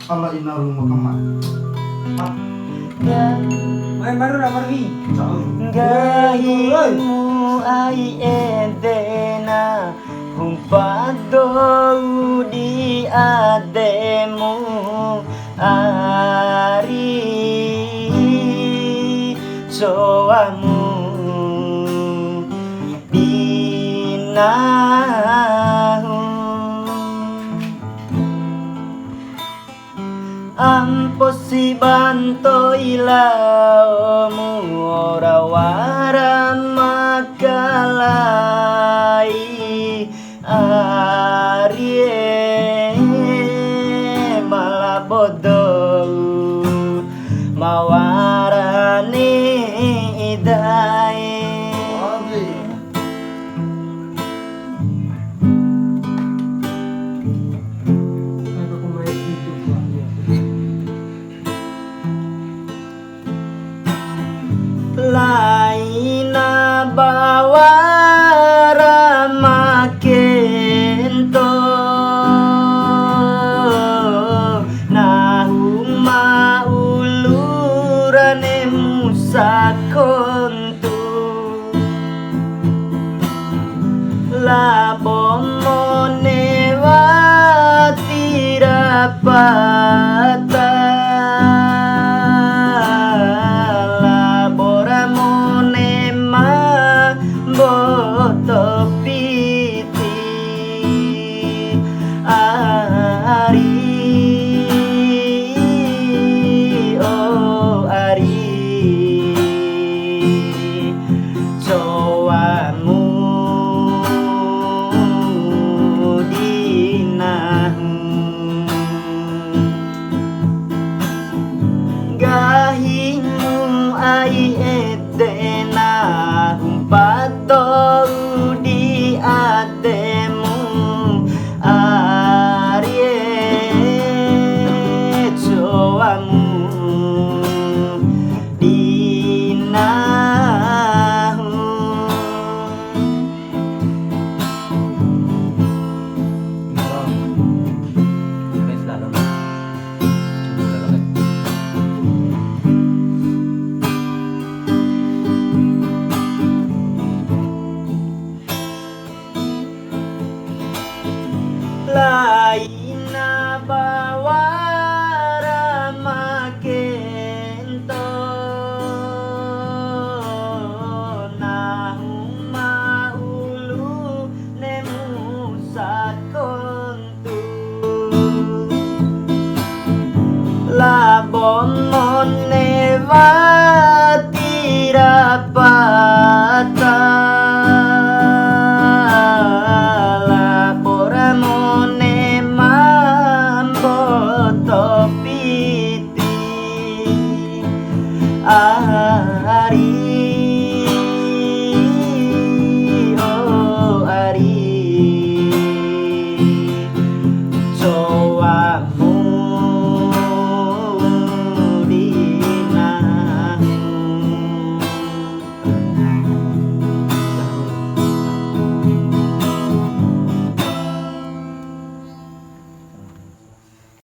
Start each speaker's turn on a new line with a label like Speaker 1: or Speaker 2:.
Speaker 1: Allah inaru makamat.
Speaker 2: Main baru lah pergi.
Speaker 3: Gahimu ai edena humpado di ademu ari soamu binahu amposi banto ilamu ora wara makalai arie malah bodoh mawarani idai
Speaker 2: Aku main gitu gua.
Speaker 3: laina bawara makento nahuma ulurane musakontu labomone watirapata topiti ari oh ari soamu dinahu gahimu ai edena humpato di ademu arie coamu dinahu laina bawara makento nahuma ulu nemu sakontu labomone watirapa